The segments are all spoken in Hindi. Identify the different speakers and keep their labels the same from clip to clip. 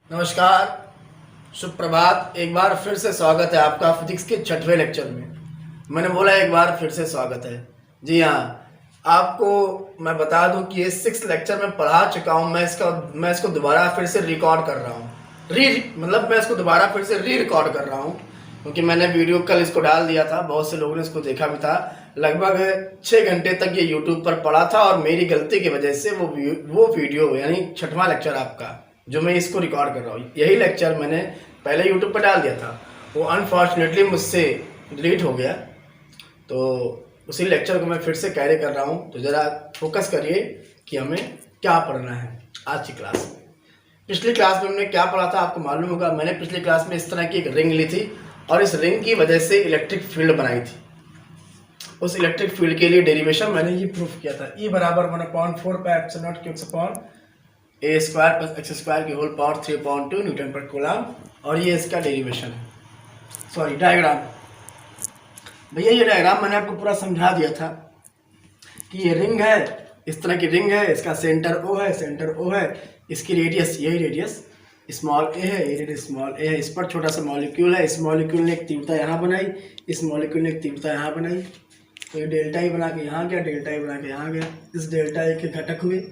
Speaker 1: नमस्कार, शुभ प्रभात। एक बार फिर से स्वागत है आपका फिजिक्स के 6वें लेक्चर में। मैंने बोला एक बार फिर से स्वागत है। जी हाँ, आपको मैं बता दूं कि ये 6 लेक्चर में पढ़ा चुका हूं। मैं इसको दोबारा फिर से रिकॉर्ड कर रहा हूँ। मैं इसको दोबारा फिर से री रिकॉर्ड कर रहा हूँ क्योंकि मैंने वीडियो कल इसको डाल दिया था। बहुत से लोगों ने इसको देखा भी था। लगभग 6 घंटे तक ये यूट्यूब पर पड़ा था और मेरी गलती की वजह से वो वीडियो यानी 6वां लेक्चर आपका जो मैं इसको रिकॉर्ड कर रहा हूँ, यही लेक्चर मैंने पहले यूट्यूब पर डाल दिया था। वो अनफॉर्चुनेटली मुझसे डिलीट हो गया, तो उसी लेक्चर को मैं फिर से कैरी कर रहा हूँ। तो ज़रा फोकस करिए कि हमें क्या पढ़ना है आज की क्लास में। पिछली क्लास में हमने क्या पढ़ा था आपको मालूम होगा। मैंने पिछली क्लास में इस तरह की एक रिंग ली थी और इस रिंग की वजह से इलेक्ट्रिक फील्ड बनाई थी। उस इलेक्ट्रिक फील्ड के लिए डेरिवेशन मैंने ये प्रूफ किया था। E बराबर 1/4 pi epsilon not cubes upon A square plus x square की होल पावर 3/2 न्यूटन पर कूलम। और ये इसका डेरिवेशन है, सॉरी डायग्राम। भैया ये डायग्राम मैंने आपको पूरा समझा दिया था कि ये रिंग है, इस तरह की रिंग है। इसका सेंटर O है, सेंटर O है। इसकी रेडियस, यही रेडियस स्मॉल a है, ये रेडियस स्मॉल a है। इस पर छोटा सा मॉलिक्यूल है। इस मॉलिक्यूल ने एक तीव्रता यहाँ बनाई, इस मॉलिक्यूल ने एक तीव्रता यहाँ बनाई। तो ये डेल्टा ई बना के यहाँ गया, डेल्टा ई बना के यहाँ गया। इस डेल्टा ई के घटक हुए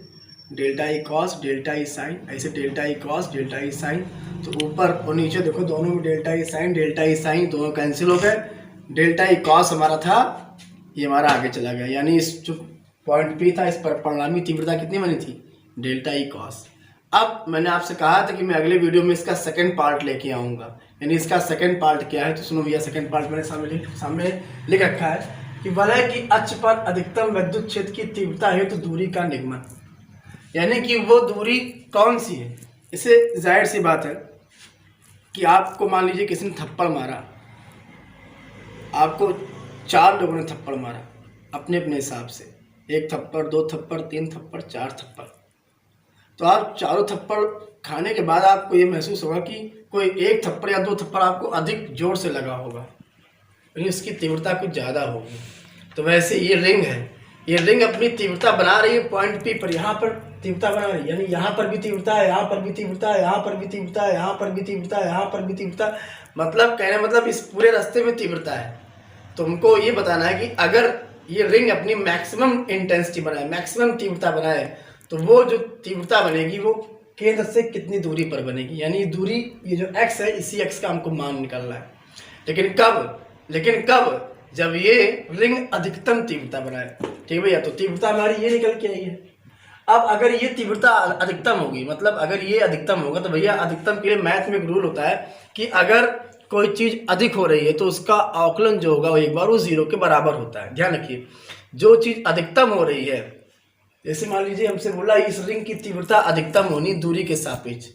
Speaker 1: delta E cos, delta E sine, ऐसे delta E cos, delta E sine. तो ऊपर और नीचे देखो दोनों में डेल्टा ई साइन दोनों कैंसिल हो गए। डेल्टा ई कॉस हमारा था, ये हमारा आगे चला गया। यानी इस जो पॉइंट पी था, इस पर परिणामी तीव्रता कितनी बनी थी? Delta E cos. अब मैंने आपसे कहा था कि मैं अगले वीडियो में इसका सेकंड पार्ट लेके आऊँगा। यानी इसका सेकंड पार्ट क्या है तो सुनो भैया। सेकंड पार्ट मैंने सामने लिख रखा है कि वलय की अक्ष पर अधिकतम विद्युत क्षेत्र की तीव्रता है तो दूरी का निगमन। यानी कि वो दूरी कौन सी है। इसे जाहिर सी बात है कि आपको मान लीजिए किसी ने थप्पड़ मारा, आपको 4 लोगों ने थप्पड़ मारा अपने अपने हिसाब से, 1 थप्पड़, 2 थप्पड़, 3 थप्पड़, 4 थप्पड़। तो आप चारों थप्पड़ खाने के बाद आपको ये महसूस होगा कि कोई 1 थप्पड़ या 2 थप्पड़ आपको अधिक जोर से लगा होगा, यानी उसकी तीव्रता कुछ ज़्यादा होगी। तो वैसे ये रिंग है, ये रिंग अपनी तीव्रता बना रही है पॉइंट पी पर। यहाँ पर तीव्रता बना रही है, यानी यहाँ पर भी तीव्रता है, यहाँ पर भी तीव्रता है, यहाँ पर भी तीव्रता है, यहाँ पर भी तीव्रता है, यहाँ पर भी तीव्रता। मतलब कहने मतलब इस पूरे रास्ते में तीव्रता है। तो हमको ये बताना है कि अगर ये रिंग अपनी मैक्सिमम इंटेंसिटी बनाए, मैक्सिमम तीव्रता बनाए, तो वो जो तीव्रता बनेगी वो केंद्र से कितनी दूरी पर बनेगी। यानी दूरी, ये जो x है, इसी x का हमको मान निकालना है। लेकिन कब? जब ये रिंग अधिकतम तीव्रता बनाए। ठीक भैया, तो तीव्रता हमारी ये निकल के आई है। अब अगर ये तीव्रता अधिकतम होगी, मतलब अगर ये अधिकतम होगा, तो भैया अधिकतम के लिए मैथ में एक रूल होता है कि अगर कोई चीज अधिक हो रही है तो उसका अवकलन जो होगा वो एक बार वो 0 के बराबर होता है। ध्यान रखिए, जो चीज अधिकतम हो रही है, जैसे मान लीजिए हमसे बोला इस रिंग की तीव्रता अधिकतम होनी दूरी के सापेक्ष,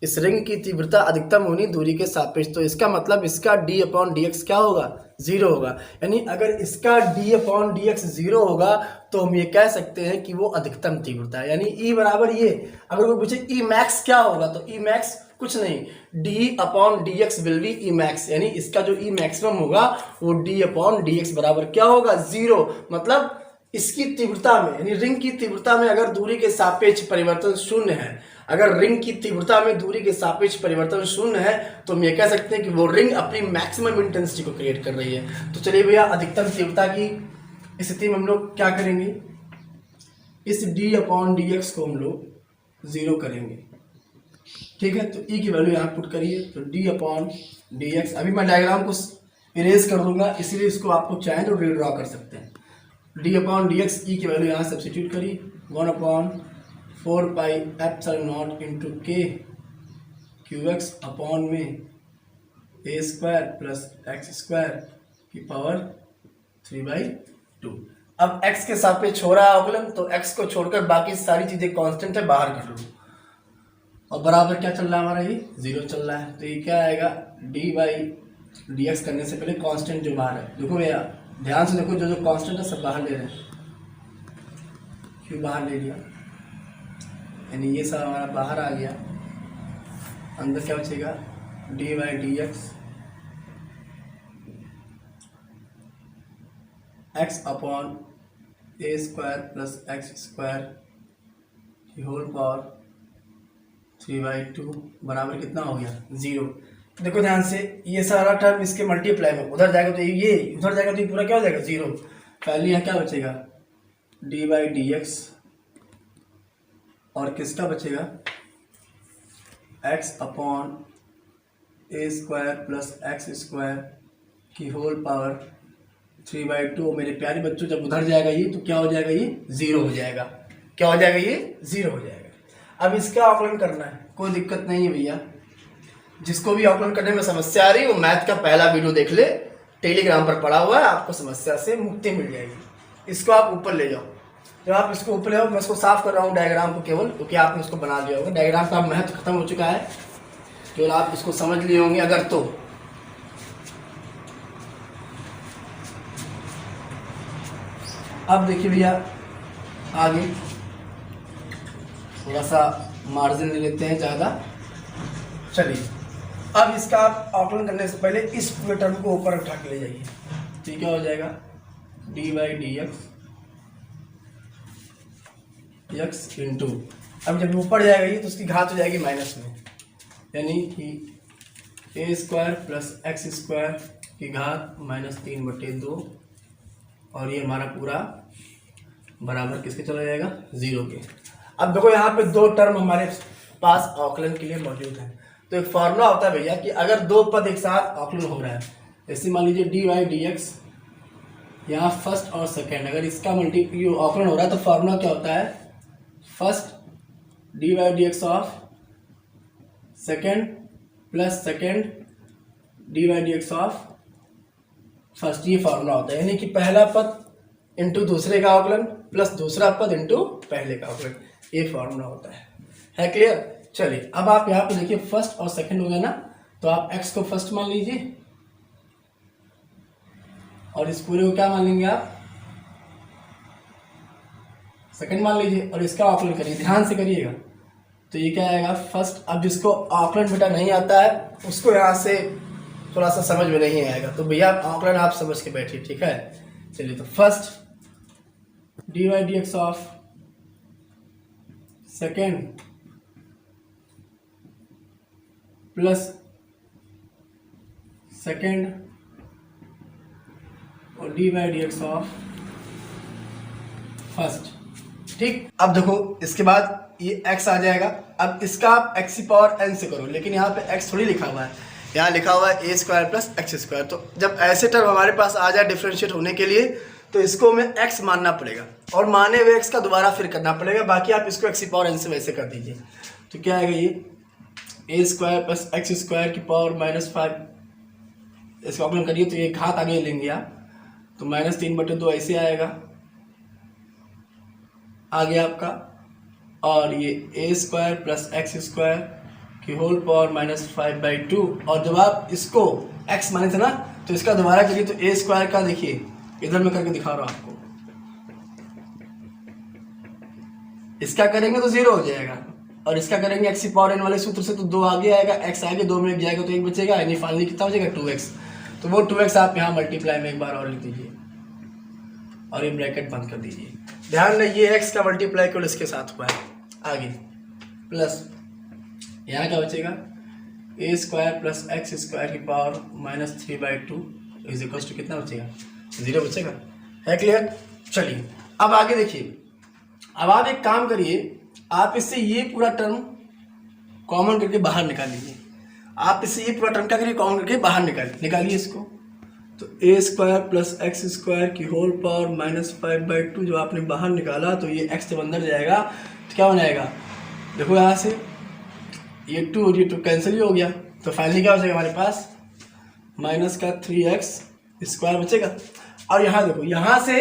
Speaker 1: इस रिंग की तीव्रता अधिकतम होनी दूरी के सापेक्ष, तो इसका मतलब इसका d/dx क्या होगा? 0 होगा। यानी अगर इसका d/dx 0 होगा तो हम ये कह सकते हैं कि वो अधिकतम तीव्रता है। यानी E बराबर ये, अगर कोई पूछे E मैक्स क्या होगा तो E मैक्स कुछ नहीं, d/dx will be E max. यानी इसका जो E मैक्सिमम होगा वो d/dx बराबर क्या होगा? 0। मतलब इसकी तीव्रता में, यानी रिंग की तीव्रता में अगर दूरी के सापेक्ष परिवर्तन शून्य है, अगर रिंग की तीव्रता में दूरी के सापेक्ष परिवर्तन शून्य है, तो हम ये कह सकते हैं कि वो रिंग अपनी मैक्सिमम इंटेंसिटी को क्रिएट कर रही है। तो चलिए भैया, अधिकतम तीव्रता की स्थिति में हम लोग क्या करेंगे, इस d/dx को हम लोग 0 करेंगे। ठीक है, तो E की वैल्यू यहाँ पुट करिए, तो d/dx। अभी मैं डायग्राम को इरेज कर दूंगा, इसीलिए इसको आपको चाहें तो रीड्रॉ कर सकते हैं। d/dx E की वैल्यू यहाँ सब्सिट्यूट करिए, 1/4 pi epsilon not into k qx upon में a square plus x square की पावर 3/2। अब x के सापेक्ष हो रहा है अवकलन, तो x को छोड़कर बाकी सारी चीजें कांस्टेंट है, बाहर कर लो। और बराबर क्या चल रहा है हमारा, ये 0 चल रहा है। तो ये क्या आएगा, d/dx करने से पहले कांस्टेंट जो बाहर है, देखो भैया ध्यान से देखो, जो कांस्टेंट है सब बाहर ले रहे हैं। क्यों बाहर ले लिया? यानी ये सब हमारा बाहर आ गया। अंदर क्या बचेगा, d/dx x upon a square plus x square की होल पावर 3/2 बराबर कितना हो गया 0। देखो ध्यान से, ये सारा टर्म इसके मल्टीप्लाई में उधर जाएगा तो ये उधर जाएगा तो ये पूरा क्या हो जाएगा 0। पहले यहाँ क्या बचेगा d/dx और किसका बचेगा x/a² प्लस x² की होल पावर 3/2। मेरे प्यारे बच्चों, जब उधर जाएगा ये तो क्या हो जाएगा, ये 0 हो जाएगा। क्या हो जाएगा, ये 0 हो जाएगा। अब इसका आकलन करना है, कोई दिक्कत नहीं है भैया। जिसको भी आकलन करने में समस्या आ रही है वो मैथ का पहला वीडियो देख ले, टेलीग्राम पर पड़ा हुआ है, आपको समस्या से मुक्ति मिल जाएगी। इसको आप ऊपर ले जाओ। जब आप इसको ऊपर ले जाओ, मैं इसको साफ कर रहा हूँ डायग्राम को केवल, क्योंकि आपने इसको बना लिया होगा। डायग्राम का महत्व खत्म हो चुका है, केवल आप इसको समझ लिए होंगे अगर तो। अब देखिए भैया, आगे थोड़ा सा मार्जिन ले लेते हैं ज़्यादा। चलिए, अब इसका आप आकलन करने से पहले इस पूरे टर्म को ऊपर उठा के ले जाइए। तो क्या हो जाएगा d/dx x इंटू, अब जब ऊपर जाएगा ये तो उसकी घात हो जाएगी माइनस में, यानी कि a² प्लस x² की घात -3/2, और ये हमारा पूरा बराबर किसके चला जाएगा 0 के। अब देखो यहाँ पे दो टर्म हमारे पास आकलन के लिए मौजूद है। तो एक फॉर्मूला होता है भैया कि अगर दो पद एक साथ आकलन हो रहा है, जैसे मान लीजिए d/dx यहाँ फर्स्ट और सेकंड, अगर इसका आकलन हो रहा है तो फॉर्मूला क्या होता है, first d/dx of second plus second d/dx of first, ये फॉर्मूला होता है। यानी कि पहला पद इंटू दूसरे का आकलन प्लस दूसरा पद इंटू पहले का आकलन, ये फॉर्मूला होता है क्लियर। चलिए, अब आप यहाँ पे देखिए फर्स्ट और सेकंड हो गया ना, तो आप x को फर्स्ट मान लीजिए और इस पूरे को क्या मान लेंगे आप, सेकंड मान लीजिए, और इसका आकलन करिए, ध्यान से करिएगा। तो ये क्या आएगा फर्स्ट। अब जिसको आकलन बेटा नहीं आता है उसको यहाँ से थोड़ा सा समझ में नहीं आएगा, तो भैया आकलन आप समझ के बैठिए, ठीक है। चलिए, तो first d/dx of second plus second और d/dx ऑफ फर्स्ट, ठीक। अब देखो इसके बाद ये x आ जाएगा। अब इसका आप x⁴n से करो, लेकिन यहाँ पे x थोड़ी लिखा हुआ है, यहाँ लिखा हुआ है a² प्लस x²। तो जब ऐसे टर्म हमारे पास आ जाए डिफ्रेंशिएट होने के लिए, तो इसको हमें x मानना पड़ेगा और माने हुए x का दोबारा फिर करना पड़ेगा। बाकी आप इसको x⁴n से वैसे कर दीजिए। तो क्या आएगा ये a² प्लस x² की पावर -5, इसको ऑपरेट करिए तो ये घात आगे लेंगे आप, तो -3/2 ऐसे आएगा आगे आपका, और ये a² प्लस x² की होल पावर -5/2। और जब आप इसको x माने थे ना, तो इसका दोबारा करिए तो a² का देखिए, इधर मैं करके दिखा रहा हूँ आपको, इसका करेंगे तो 0 हो जाएगा, और इसका करेंगे x⁴n वाले सूत्र से तो 2 आगे आएगा, x आगे 2 में जाएगा तो 1 बचेगा, यानी फाइनली कितना बचेगा 2x। तो वो 2x आप यहाँ मल्टीप्लाई में एक बार और लिख दीजिए और ये ब्रैकेट बंद कर दीजिए। ध्यान रहे ये x का मल्टीप्लाई केवल इसके साथ हुआ है। आगे प्लस यहाँ क्या बचेगा a² प्लस x² की पावर -3/2 इज इक्वल टू कितना बचेगा 0 बचेगा, है क्लियर। चलिए, अब आगे देखिए। अब आप एक काम करिए, आप इससे ये पूरा टर्म कॉमन करके बाहर निकाल लीजिए। आप इससे ये पूरा टर्म क्या करिए, कॉमन करके बाहर निकालिए इसको। तो a² प्लस x² की होल पावर -5/2 जो आपने बाहर निकाला, तो ये x जब अंदर जाएगा तो क्या बनाएगा, देखो यहाँ से ये 2 और ये 2 कैंसिल ही हो गया, तो फाइनली क्या बचेगा हमारे पास -3x² बचेगा। और यहाँ देखो, यहाँ से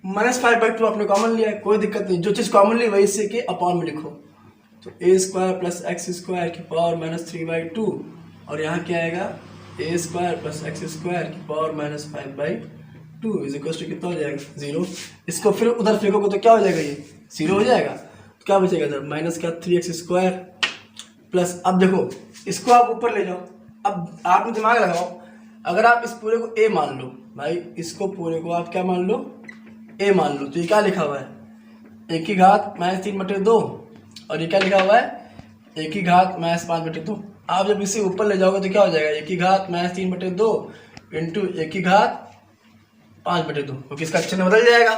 Speaker 1: -5/2 आपने कॉमन लिया है, कोई दिक्कत नहीं, जो चीज़ कॉमन ली वही से के अपॉन में लिखो। तो a² प्लस x² की पावर -3/2, और यहाँ क्या आएगा a² प्लस x² की पावर -5/2 इज इक्वल टू कितना हो जाएगा 0। इसको फिर उधर फेंकोगे तो क्या हो जाएगा, ये 0 हो जाएगा। तो क्या बचेगा इधर -3x² प्लस, अब देखो इसको आप ऊपर ले जाओ। अब आपने दिमाग लगाओ, अगर आप इस पूरे को a मान लो भाई, इसको पूरे को आप क्या मान लो a मान लो, तो ये क्या लिखा हुआ है 1 की घात -3/2, और ये क्या लिखा हुआ है 1 की घात माइनस 5/2। आप जब इसे ऊपर ले जाओगे तो क्या हो जाएगा, 1 की घात माइनस 3/2 इंटू 1 की घात 5/2, क्योंकि इसका चिन्ह बदल जाएगा।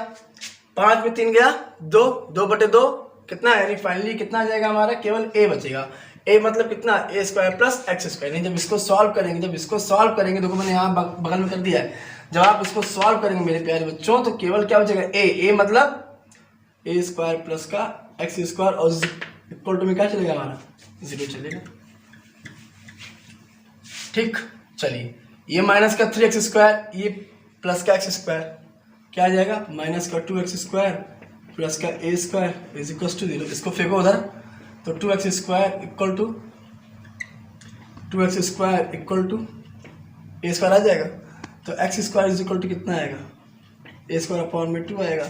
Speaker 1: 5 में 3 गया 2, 2/2 कितना है, यानी फाइनली कितना आ जाएगा हमारा, केवल a बचेगा। a मतलब कितना, a² प्लस x²। नहीं, जब इसको सॉल्व करेंगे, देखो मैंने यहाँ बगल में कर दिया है, जब आप इसको सॉल्व करेंगे मेरे प्यारे बच्चों तो केवल क्या बचेगा, a मतलब a² प्लस का x² और इक्वल टू में क्या चलेगा हमारा, 0 चलेगा। ठीक, चलिए ये माइनस का 3x², ये प्लस का x² क्या आ जाएगा, माइनस का 2x² प्लस का a² इज इक्वल टू 0। इसको फेंको उधर, तो 2x² इक्वल टू a² आ जाएगा। तो x² इज इक्वल टू कितना आएगा, a² अपॉन में 2 आएगा।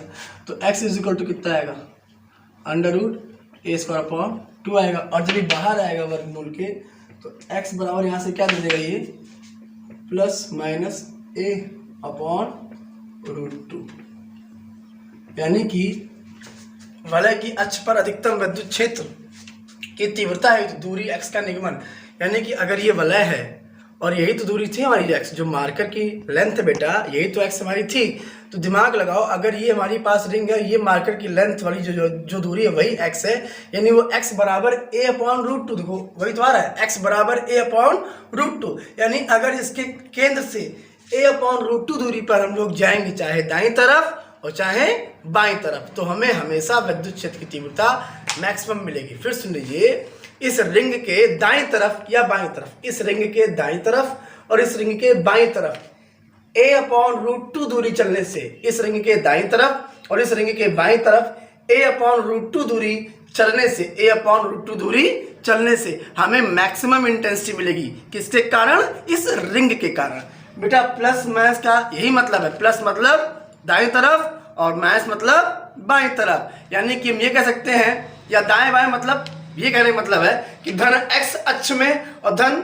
Speaker 1: तो x इज इक्वल टू कितना आएगा, √a² अपॉन 2 आएगा। और जब ये बाहर आएगा वर्गमूल के तो x बराबर यहाँ से क्या दे देगा, ये प्लस माइनस a अपॉन √2। यानी कि वलय की अक्ष पर अधिकतम विद्युत क्षेत्र की तीव्रता है तो दूरी x का निगमन। यानी कि अगर ये वलय है और यही तो दूरी थी हमारी x, जो मार्कर की लेंथ है बेटा, यही तो x हमारी थी। तो दिमाग लगाओ, अगर ये हमारी पास रिंग है, ये मार्कर की लेंथ वाली जो दूरी है वही x है, यानी वो x बराबर a अपॉन √2। देखो वही तो आ रहा है, x बराबर a अपॉन √2। यानी अगर इसके केंद्र से a अपॉन √2 दूरी पर हम लोग जाएंगे, चाहे दाईं तरफ और चाहे बाईं तरफ, तो हमें हमेशा विद्युत क्षेत्र की तीव्रता मैक्सिमम मिलेगी। फिर सुन लीजिए, इस रिंग के दाईं तरफ या बाईं तरफ, इस रिंग के दाईं तरफ और इस रिंग के बाईं तरफ a अपॉन √2 दूरी चलने से, इस रिंग के दाईं तरफ और इस रिंग के बाईं तरफ a अपॉन √2 दूरी चलने से, a अपॉन √2 दूरी चलने से हमें मैक्सिमम इंटेंसिटी मिलेगी। किसके कारण, इस रिंग के कारण। बेटा प्लस माइनस का यही मतलब है, प्लस मतलब दाईं तरफ और माइनस मतलब बाईं तरफ। यानी कि हम ये कह सकते हैं, या दाएं बाएं मतलब ये कहने का मतलब है कि धन x अक्ष में और धन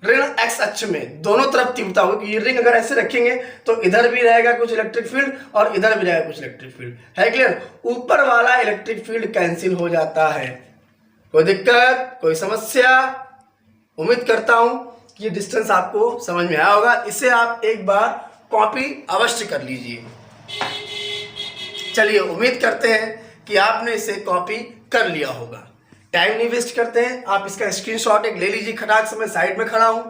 Speaker 1: ऋण x अक्ष में दोनों तरफ तीव्रता होगी। ये रिंग अगर ऐसे रखेंगे तो इधर भी रहेगा कुछ इलेक्ट्रिक फील्ड और इधर भी रहेगा कुछ इलेक्ट्रिक फील्ड, है क्लियर। ऊपर वाला इलेक्ट्रिक फील्ड कैंसिल हो जाता है। कोई दिक्कत, कोई समस्या? उम्मीद करता हूं कि ये डिस्टेंस आपको समझ में आया होगा। इसे आप एक बार कॉपी अवश्य कर लीजिए। चलिए, उम्मीद करते हैं कि आपने इसे कॉपी कर लिया होगा। टाइम नहीं वेस्ट करते हैं, आप इसका स्क्रीनशॉट एक ले लीजिए खटाक से, मैं साइड में खड़ा हूं।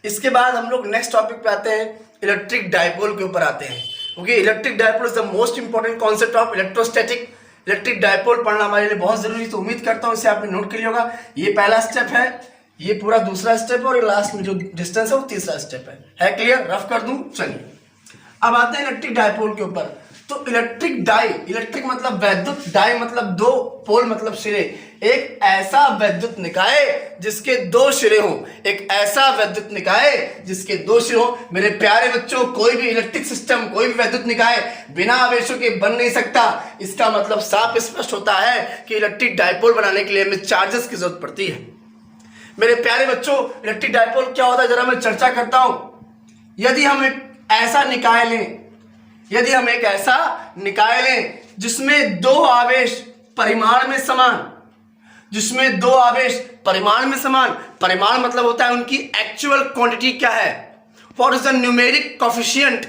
Speaker 1: इसके बाद हम लोग नेक्स्ट टॉपिक पे आते हैं, इलेक्ट्रिक डायपोल के ऊपर आते हैं, क्योंकि electric dipole is the most important concept of electrostatic. Electric dipole पढ़ना हमारे लिए बहुत जरूरी है, तो उम्मीद करता हूं इसे आपने नोट कर लिया होगा। ये पहला स्टेप है, ये पूरा दूसरा स्टेप है और लास्ट में जो डिस्टेंस है वो तीसरा स्टेप है क्लियर? रफ कर दूं। चलिए अब आते हैं इलेक्ट्रिक डायपोल के ऊपर। तो इलेक्ट्रिक डाई, इलेक्ट्रिक मतलब वैद्युत, डाई मतलब दो, पोल मतलब सिरे। एक ऐसा वैद्युत निकाय जिसके दो सिरे हों, एक ऐसा वैद्युत निकाय जिसके दो सिरे हों। मेरे प्यारे बच्चों, कोई भी इलेक्ट्रिक सिस्टम, कोई भी वैद्युत निकाय बिना आवेशों के बन नहीं सकता। इसका मतलब साफ स्पष्ट होता है कि इलेक्ट्रिक डायपोल बनाने के लिए हमें चार्जेस की जरूरत पड़ती है। मेरे प्यारे बच्चों, इलेक्ट्रिक डायपोल क्या होता है जरा मैं चर्चा करता हूं। यदि हम एक ऐसा निकाय लें, यदि हम एक ऐसा निकाय लें जिसमें दो आवेश परिमाण में समान, जिसमें दो आवेश परिमाण में समान, परिमाण मतलब होता है उनकी एक्चुअल क्वांटिटी क्या है, what is the numeric coefficient,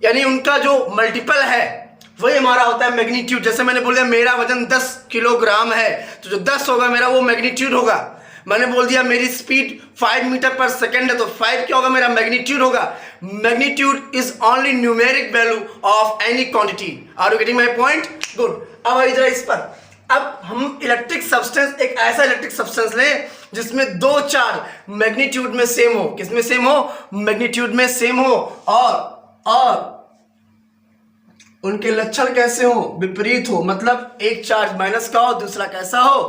Speaker 1: यानी उनका जो मल्टीपल है वही हमारा होता है मैग्नीट्यूड। जैसे मैंने बोल दिया मेरा वजन 10 किलोग्राम है, तो जो 10 होगा मेरा वो मैग्नीट्यूड होगा। मैंने बोल दिया मेरी स्पीड 5 मीटर पर सेकेंड है, तो 5 क्या होगा, मेरा मैग्नीट्यूड होगा। Magnitude is only numeric value of any quantity. Are you getting my point? Good. अब आई जरा इस पर, अब हम इलेक्ट्रिक सब्सटेंस, एक ऐसा इलेक्ट्रिक सब्सटेंस लें जिसमें दो चार्ज मैग्नीट्यूड में सेम हो। किसमें सेम हो? मैग्नीट्यूड में सेम हो। और उनके लक्षण कैसे हो? विपरीत हो। मतलब एक चार्ज माइनस का हो, दूसरा कैसा हो?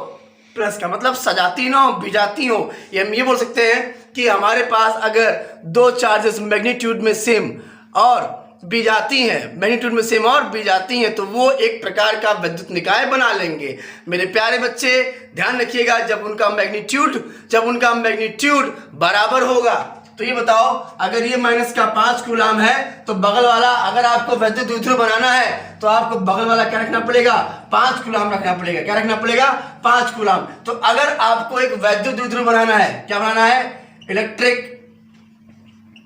Speaker 1: प्लस का। मतलब सजाती ना हो, भिजाती हो। ये हम ये बोल सकते हैं कि हमारे पास अगर दो चार्जेस मैग्नीट्यूड में सेम और भिजाती हैं, मैग्नीट्यूड में सेम और भिजाती हैं, तो वो एक प्रकार का विद्युत निकाय बना लेंगे। मेरे प्यारे बच्चे ध्यान रखिएगा, जब उनका मैग्नीट्यूड बराबर होगा तो ये बताओ, अगर ये माइनस का 5 कूलाम है तो बगल वाला, अगर आपको वैद्युत द्विध्रुव बनाना है तो आपको बगल वाला क्या रखना पड़ेगा, 5 कूलाम रखना पड़ेगा। क्या रखना पड़ेगा, 5 कूलाम। तो अगर आपको एक वैद्युत द्विध्रुव बनाना है, क्या बनाना है, इलेक्ट्रिक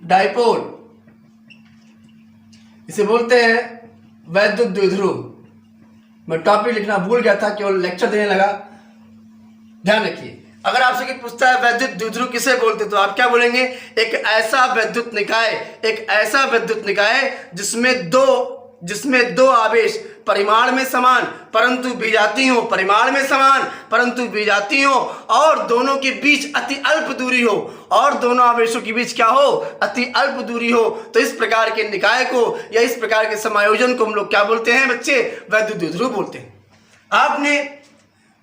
Speaker 1: डाइपोल, इसे बोलते हैं वैद्युत द्विध्रुव। मैं टॉपिक लिखना भूल गया था, केवल लेक्चर देने लगा, ध्यान रखिए। अगर आपसे कोई पूछता है वैद्युत द्विध्रुव किसे बोलते, तो आप क्या बोलेंगे, एक ऐसा विद्युत निकाय, एक ऐसा विद्युत निकाय जिसमें दो आवेश परिमाण में समान परंतु विजातीय हो, परिमाण में समान परंतु विजातीय हो, और दोनों के बीच अति अल्प दूरी हो, और दोनों आवेशों के बीच क्या हो, अति अल्प दूरी हो। तो इस प्रकार के निकाय को या इस प्रकार के समायोजन को हम लोग क्या बोलते हैं बच्चे, वैद्युत द्विध्रुव बोलते हैं। आपने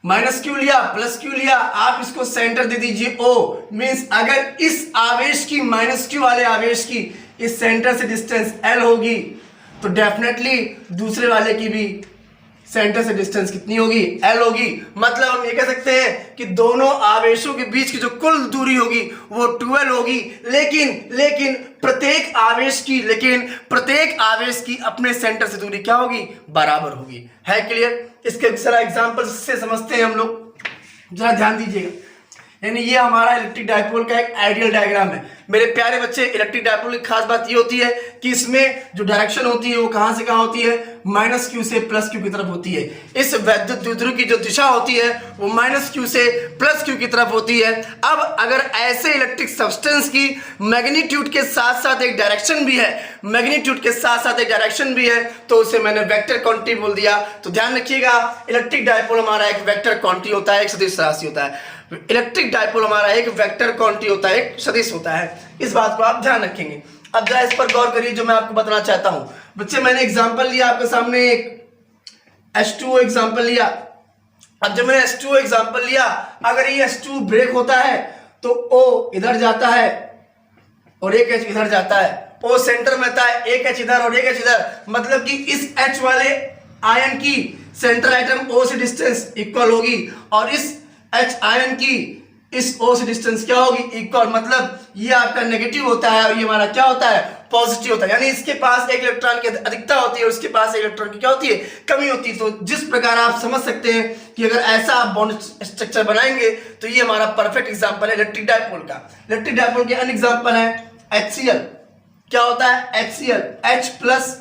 Speaker 1: माइनस क्यू लिया, प्लस क्यू लिया, आप इसको सेंटर दे दीजिए O, मीन्स अगर इस आवेश की, माइनस क्यू वाले आवेश की इस सेंटर से डिस्टेंस L होगी तो डेफिनेटली दूसरे वाले की भी सेंटर से डिस्टेंस कितनी होगी, L होगी। मतलब हम ये कह सकते हैं कि दोनों आवेशों के बीच की जो कुल दूरी होगी वो 12 होगी, लेकिन प्रत्येक आवेश की अपने सेंटर से दूरी क्या होगी, बराबर होगी। है क्लियर? इसके जरा एग्जांपल से समझते हैं हम लोग, जरा ध्यान दीजिएगा। यानी ये हमारा इलेक्ट्रिक डाइपोल का एक आइडियल डायग्राम है। मेरे प्यारे बच्चे, इलेक्ट्रिक डाइपोल की खास बात ये होती है कि इसमें जो डायरेक्शन होती है वो कहां से कहां होती है, माइनस क्यू से प्लस क्यू की तरफ होती है। इस वैद्युत द्विध्रुव की जो दिशा होती है वो माइनस क्यू से प्लस क्यू की तरफ होती है। अब अगर ऐसे इलेक्ट्रिक सब्सटेंस की मैग्नीट्यूड के साथ साथ एक डायरेक्शन भी है, तो उसे मैंने वेक्टर क्वांटिटी बोल दिया। तो ध्यान रखिएगा, इलेक्ट्रिक डाइपोल हमारा एक वेक्टर क्वांटिटी होता है, एक सदिश राशि होता है। इलेक्ट्रिक डाइपोल हमारा एक वेक्टर क्वांटिटी होता है, एक सदिश होता है। इस बात को आप ध्यान रखेंगे। अब जरा इस पर गौर करिए जो मैं आपको बताना चाहता हूं। बच्चे, मैंने एग्जांपल लिया आपके सामने, एक H2O एग्जांपल लिया। अब जब मैंने H2O एग्जांपल लिया, अगर ये H2 ब्रेक होता है तो O इधर जाता है और एक H इधर जाता है, O सेंटर में आता है, एक H इधर और एक H इधर। मतलब कि इस H वाले आयन की सेंट्रल आइटम O से डिस्टेंस इक्वल होगी और इस H आयन की इस O से डिस्टेंस क्या होगी, इक्वल। मतलब ये आपका नेगेटिव होता है और ये हमारा क्या होता है, पॉजिटिव होता है। यानी इसके पास एक इलेक्ट्रॉन की अधिकता होती है और उसके पास एक इलेक्ट्रॉन की क्या होती है, कमी होती है। तो जिस प्रकार आप समझ सकते हैं कि अगर ऐसा आप बॉन्ड स्ट्रक्चर बनाएंगे तो ये हमारा परफेक्ट एग्जांपल है इलेक्ट्रिक डाइपोल का। इलेक्ट्रिक डाइपोल के अन्य एग्जांपल है HCl। क्या होता है HCl, H प्लस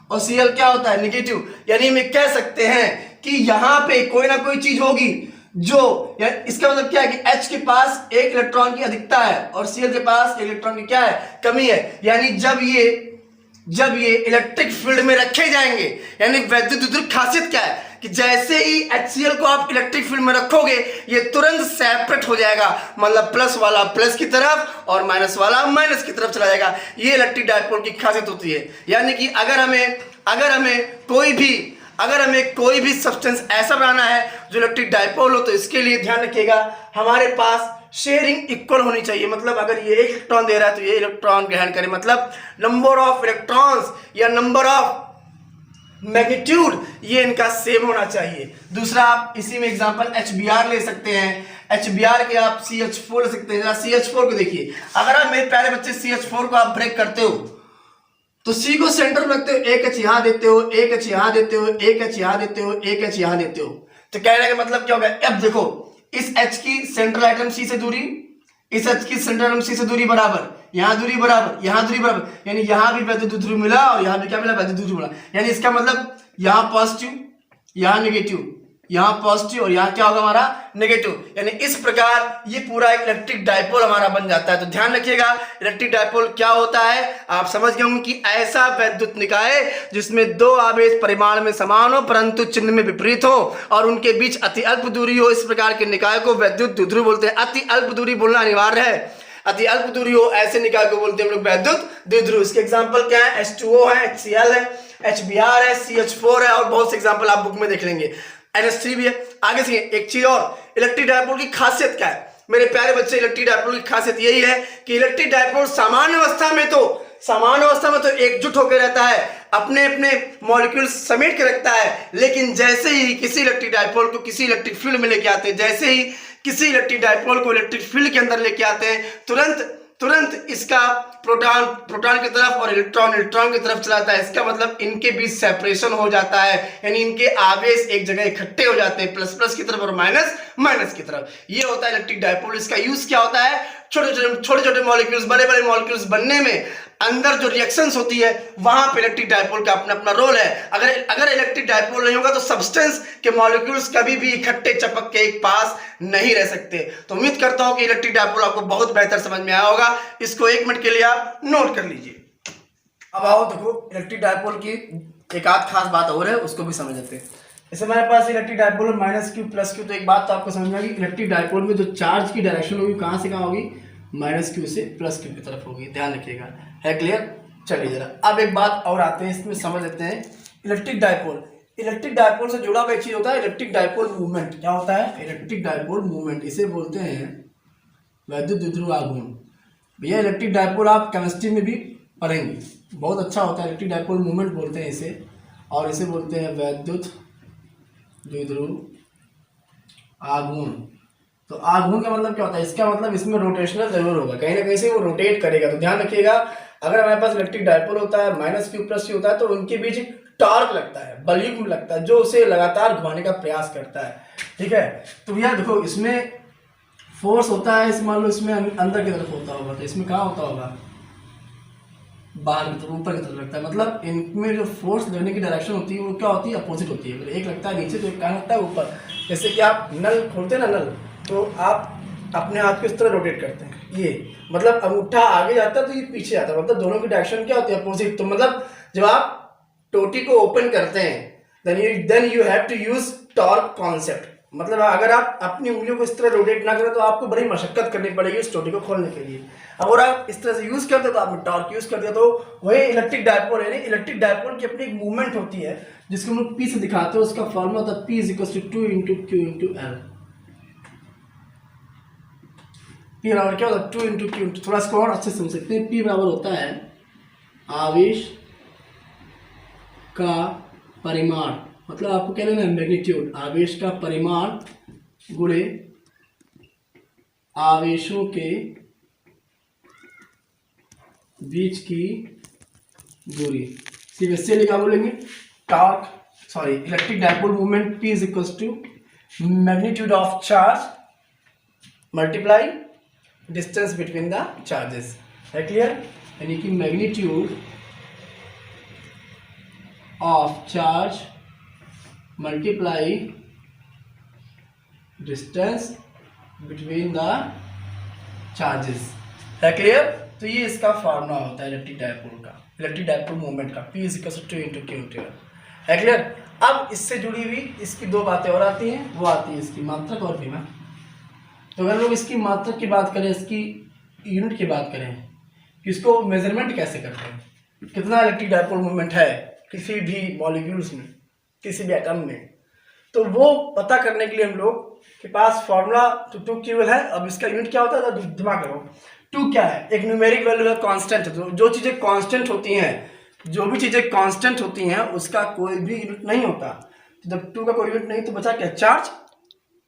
Speaker 1: और Cl क्या होता है, नेगेटिव। यानी हम कह सकते हैं कि यहां पे कोई ना कोई चीज होगी जो, इसका मतलब क्या है कि H के पास एक इलेक्ट्रॉन की अधिकता है और Cl के पास एक इलेक्ट्रॉन की क्या है, कमी है। यानी जब ये इलेक्ट्रिक फील्ड में रखे जाएंगे, यानी वैद्युत द्विध्रुव खासियत क्या है कि जैसे ही HCl को आप इलेक्ट्रिक फील्ड में रखोगे ये तुरंत सेपरेट हो जाएगा। मतलब प्लस वाला प्लस की तरफ और माइनस वाला माइनस की तरफ चला जाएगा। ये इलेक्ट्रिक डाइपोल की खासियत होती है। यानी कि अगर हमें कोई भी सब्सटेंस ऐसा बनाना है जो इलेक्ट्रिक डाइपोल हो, तो इसके लिए ध्यान रखिएगा हमारे पास शेयरिंग इक्वल होनी चाहिए। मतलब अगर ये एक इलेक्ट्रॉन दे रहा है तो ये इलेक्ट्रॉन ग्रहण करे, मतलब नंबर ऑफ इलेक्ट्रॉन्स या नंबर ऑफ मैग्नीट्यूड ये इनका सेम होना चाहिए। दूसरा, आप इसी में एग्जांपल HBr ले सकते हैं। HBr के आप CH4 ले सकते हैं। CH4 को देखिए, अगर आप मेरे प्यारे बच्चे CH4 को आप ब्रेक करते हो तो C को सेंटर में रखते हो, एक H यहां देते हो, एक H यहां देते हो, एक H यहां देते हो, एक H यहां देते हो। तो कहने का मतलब क्या होगा, अब देखो इस H की सेंट्रल आइटम C से दूरी, इस H की सेंट्रल आइटम C से दूरी बराबर, यहां दूरी बराबर, यहां दूरी बराबर। यानी यहां भी वैद्युत द्विध्रुव मिला और यहां भी क्या मिला, वैद्युत द्विध्रुव मिला। यानी इसका मतलब यहां पॉजिटिव, यहां नेगेटिव, यहां पॉजिटिव और यहां क्या होगा हमारा नेगेटिव। यानी इस प्रकार ये पूरा एक इलेक्ट्रिक डाइपोल हमारा बन जाता है। तो ध्यान रखिएगा इलेक्ट्रिक डाइपोल क्या होता है, आप समझ गए होंगे कि ऐसा वैद्युत निकाय जिसमें दो आवेश परिमाण में समान हो परंतु चिन्ह में विपरीत हो और उनके बीच अति अल्प दूरी हो, इस प्रकार के निकाय को वैद्युत द्विध्रुव बोलते हैं। अति अल्प दूरी बोलना अनिवार्य है, अति अल्प दूरी हो ऐसे निकाय को बोलते हैं हम लोग वैद्युत द्विध्रुव। इसके एग्जांपल क्या है, H2O है, HCl है, HBr है, CH4 है और बहुत से एग्जांपल आप बुक में देख लेंगे, NH3 भी है। आगे से एक चीज और, इलेक्ट्रिक डाइपोल की खासियत क्या है मेरे प्यारे बच्चे, इलेक्ट्रिक डाइपोल की खासियत यही है कि इलेक्ट्रिक डाइपोल सामान्य अवस्था में तो एकजुट होकर रहता है, अपने अपने मॉलिक्यूल समेट के रखता है। लेकिन जैसे ही किसी इलेक्ट्रिक डाइपोल को किसी इलेक्ट्रिक फील्ड में लेके आते हैं, जैसे ही किसी इलेक्ट्रिक डाइपोल को इलेक्ट्रिक फील्ड के अंदर लेके आते हैं, तुरंत इसका प्रोटॉन प्रोटॉन की तरफ और इलेक्ट्रॉन इलेक्ट्रॉन की तरफ चलाता है। इसका मतलब इनके बीच सेपरेशन हो जाता है, यानी इनके आवेश एक जगह इकट्ठे हो जाते हैं, प्लस प्लस की तरफ और माइनस माइनस की तरफ। ये होता है इलेक्ट्रिक डायपोल। इसका यूज क्या होता है? छोटे छोटे मॉलिक्यूल्स, बड़े बड़े मॉलिक्यूल्स बनने में अंदर जो रिएक्शंस होती है वहां पे इलेक्ट्रिक डायपोल का अपना अपना रोल है। अगर इलेक्ट्रिक डायपोल नहीं होगा तो सब्सटेंस के मॉलिक्यूल्स कभी भी इकट्ठे चपक के एक पास नहीं रह सकते। तो उम्मीद करता हूं कि इलेक्ट्रिक डायपोल आपको बहुत बेहतर समझ में आया होगा। इसको 1 मिनट के लिए आप नोट कर लीजिए। अब आओ देखो इलेक्ट्रिक डायपोल की एक आध खास बात और है, उसको भी समझ लेते हैं। जैसे हमारे पास electric dipole minus Q plus Q, तो एक बात तो आपको समझ में आएगी, इलेक्ट्रिक डायपोल में जो चार्ज की डायरेक्शन होगी कहां से कहां होगी? माइनस क्यू से प्लस क्यू की तरफ होगी। ध्यान रखिएगा, है क्लियर? चलिए जरा अब एक बात और आते हैं, इसमें समझ लेते हैं इलेक्ट्रिक डायपोल। इलेक्ट्रिक डायपोल से जुड़ा हुआ एक चीज होता है इलेक्ट्रिक डायपोल मूवमेंट। क्या होता है? इलेक्ट्रिक डायपोल मूवमेंट, इसे बोलते हैं वैद्युत द्विध्रुव आघूर्ण। भैया इलेक्ट्रिक डायपोल आप केमिस्ट्री में भी पढ़ेंगे, बहुत अच्छा होता है। इलेक्ट्रिक डायपोल मूवमेंट बोलते हैं इसे, और इसे बोलते हैं वैद्युत द्विध्रुव आघूर्ण। तो आघूर्ण का मतलब क्या होता है? इसका मतलब इसमें रोटेशनल जरूर होगा, कहीं ना कहीं से वो रोटेट करेगा। तो ध्यान रखिएगा, अगर हमारे पास इलेक्ट्रिक डायपोल होता है माइनस क्यू प्लस क्यू होता है तो उनके बीच टॉर्क लगता है, बलयुग्म लगता है, जो उसे लगातार घुमाने का प्रयास करता है। ठीक है, तो भैया देखो इसमें फोर्स होता है, इस मान लो इसमें अंदर की तरफ होता होगा, तो इसमें कहाँ होता होगा? बाहर की तरफ, ऊपर की तरफ लगता है। मतलब इनमें जो फोर्स लगने की डायरेक्शन होती है वो क्या होती है? अपोजिट होती है। एक लगता है नीचे तो एक कहाँ लगता है ऊपर। जैसे कि आप नल खोलते हैं ना, नल तो आप अपने हाथ को इस तरह रोटेट करते हैं, ये मतलब अंगूठा आगे जाता है तो ये पीछे आता है, मतलब दोनों की डायरेक्शन क्या होती है? अपोजिट। तो मतलब जब आप टोटी को ओपन करते हैं then you have to use torque concept. मतलब अगर आप अपनी उंगलियों को इस तरह रोटेट ना करें तो आपको बड़ी मशक्कत करनी पड़ेगी उस टोटी को खोलने के लिए। अब अगर आप इस तरह से यूज करते तो आपने टॉर्क यूज कर दिया। तो वही इलेक्ट्रिक डायपोल है। इलेक्ट्रिक डायपोल की अपनी एक मूवमेंट होती है जिसको हम लोग पी से दिखाते हैं। उसका फॉर्मूला होता है P = 2 × Q × L। P बराबर क्या होता है? 2 × Q। थोड़ा इसको और अच्छे से समझ सकते हैं। P बराबर होता है आवेश का परिमाण, मतलब आपको क्या लेना है? मैग्नीट्यूड। आवेश का परिमाण गुणे आवेशों के बीच की दूरी। सिर्फ इससे लिखा बोलेंगे torque, sorry electric dipole movement P = magnitude of charge multiply distance between the charges. है क्लियर? यानी कि magnitude of charge multiply distance between the charges. है क्लियर? तो ये इसका फॉर्मूला होता है इलेक्ट्रिक डायपोल का, इलेक्ट्रिक डायपोल मूवमेंट का, P = 2 × Q × L। है क्लियर? अब इससे जुड़ी हुई इसकी दो बातें और आती हैं, वो आती है इसकी मात्रक और विमा। तो अगर लोग इसकी मात्रक की बात करें, इसकी यूनिट की बात करें कि इसको मेजरमेंट कैसे करते हैं, कितना इलेक्ट्रिक डायपोल मूवमेंट है किसी भी मॉलिक्यूल्स में, किसी भी एटम में, तो वो पता करने के लिए हम लोग के पास फॉर्मूला 2Q है। अब इसका यूनिट क्या होता है तो दिमाग करो। 2 क्या है? एक न्यूमेरिक वैल्यू है, कांस्टेंट है। तो जो चीजें कांस्टेंट होती हैं, जो भी चीजें कांस्टेंट होती हैं उसका कोई भी यूनिट नहीं होता। तो जब 2 का कोई यूनिट नहीं तो बचा क्या? चार्ज।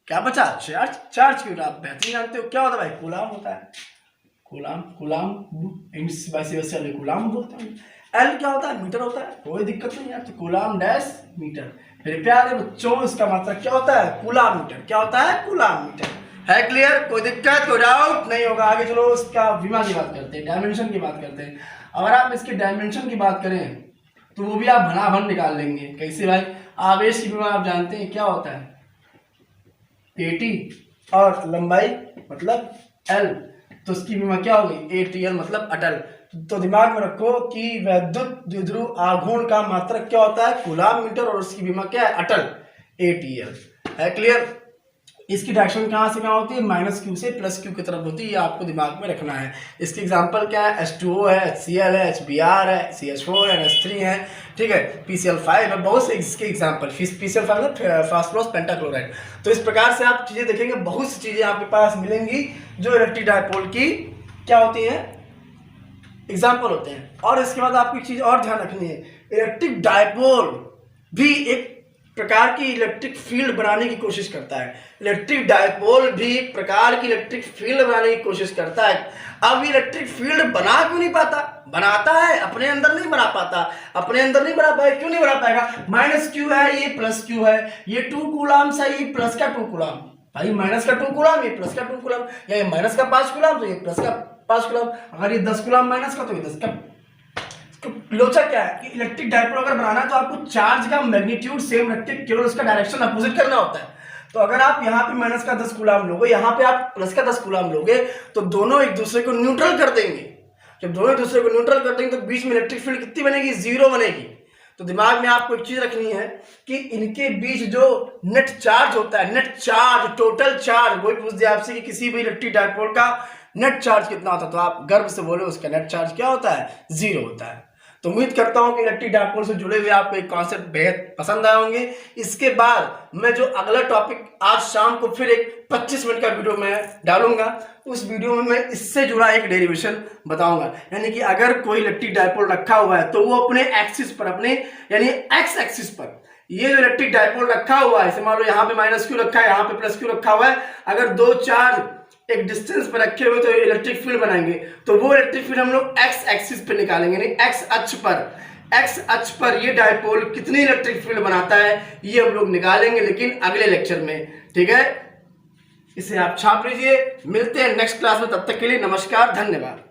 Speaker 1: क्या बचा? चार्ज। चार्ज की यूनिट आप बेहतरीन जानते हो, क्या होता है भाई? कूलाम होता है। कूलाम कूलाम बोलते हैं। एल क्या होता है? मीटर होता है। कोई दिक्कत नहीं है, तो कूलाम डैश मीटर। मेरे प्यारे बच्चों इसका मात्रक क्या होता है? Coulomb metre. क्या होता है? Coulomb metre. है क्लियर? कोई दिक्कत, कोई डाउट नहीं होगा। आगे चलो इसका विमा की बात करते हैं, डायमेंशन की बात करते हैं। अगर आप इसके डायमेंशन की बात करें तो वो भी आप भनाभन निकाल लेंगे। कैसे भाई? आवेश की विमा आप जानते हैं क्या होता है? AT, और लंबाई मतलब L, तो उसकी विमा क्या होगी? ATL मतलब अटल। तो दिमाग में रखो कि वैद्युत द्विध्रुव आघूर्ण का मात्रक क्या होता है? कूलाम मीटर, और उसकी विमा क्या है? अटल, ATL। है क्लियर? इसकी डायरेक्शन कहाँ से कहाँ होती है? -Q से +Q की तरफ होती है। ये आपको दिमाग में रखना है। इसके एग्जांपल क्या है? H2O है, HCl है, HBr है, CH4 है, NH3 है, ठीक है, PCl5 है, बहुत से इसके एग्जांपल। PCl5 मतलब फास्फोरस पेंटाक्लोराइड। तो इस प्रकार से आप चीजें देखेंगे, बहुत सी चीजें आपके पास मिलेंगी जो इलेक्ट्रिक डायपोल की क्या होती है? एग्जाम्पल होते हैं। और इसके बाद आपको एक चीज और ध्यान रखनी है, इलेक्ट्रिक डायपोल भी एक प्रकार की इलेक्ट्रिक फील्ड बनाने की कोशिश करता है। इलेक्ट्रिक डायपोल भी प्रकार की इलेक्ट्रिक फील्ड बनाने की कोशिश करता है। अब इलेक्ट्रिक फील्ड बना क्यों नहीं पाता? बनाता है, अपने अंदर नहीं बना पाता। अपने अंदर नहीं बना पाएगा, क्यों नहीं बना पाएगा? माइनस क्यू है, ये प्लस क्यू है, ये 2 कूलम्स है, ये प्लस का 2 कूलम। भाई माइनस का 2 कूलम, ये प्लस का 2 कूलम, या ये माइनस का 5 कूलम तो ये प्लस का 5 कूलम। अगर ये 10 कूलम माइनस का तो ये 10 का। तो लोचा क्या है कि इलेक्ट्रिक डायपोल अगर बनाना है तो आपको चार्ज का मैग्नीट्यूड सेम रख के केवल उसका डायरेक्शन अपोजिट करना होता है। तो अगर आप यहाँ पे माइनस का 10 कूलम लोगे, यहाँ पे आप प्लस का 10 कूलम लोगे, तो दोनों एक दूसरे को न्यूट्रल कर देंगे। जब दोनों एक दूसरे को न्यूट्रल कर देंगे तो बीच में इलेक्ट्रिक फील्ड कितनी बनेगी? 0 बनेगी। तो दिमाग में आपको एक चीज रखनी है कि इनके बीच जो नेट चार्ज होता है, नेट चार्ज, टोटल चार्ज, वही पूछ दिया आपसे कि किसी भी इलेक्ट्रिक डायपोल का नेट चार्ज कितना होता है, तो आप गर्व से बोले उसका नेट चार्ज क्या होता है? 0 होता है। तो उम्मीद करता हूं कि इलेक्ट्रिक डायपोल से जुड़े हुए आपको एक कॉन्सेप्ट बेहद पसंद आए होंगे। इसके बाद मैं जो अगला टॉपिक आज शाम को फिर एक 25 मिनट का वीडियो मैं डालूंगा, उस वीडियो में मैं इससे जुड़ा एक डेरिवेशन बताऊंगा। यानी कि अगर कोई इलेक्ट्रिक डायपोल रखा हुआ है तो वो अपने एक्सिस पर, अपने यानी एक्स एक्सिस पर, ये जो इलेक्ट्रिक डायपोल रखा हुआ है, मान लो यहाँ पे माइनस क्यू रखा है, यहाँ पे प्लस क्यू रखा हुआ है, अगर दो चार्ज एक डिस्टेंस पर रखे हुए तो इलेक्ट्रिक फील्ड बनाएंगे, तो वो इलेक्ट्रिक फील्ड हम लोग एक्स एक्सिस पे निकालेंगे, यानी एक्स अक्ष पर ये डायपोल कितनी इलेक्ट्रिक फील्ड बनाता है ये हम लोग निकालेंगे, लेकिन अगले लेक्चर में। ठीक है, इसे आप छाप लीजिए। मिलते हैं नेक्स्ट क्लास में, तब तक के लिए नमस्कार, धन्यवाद।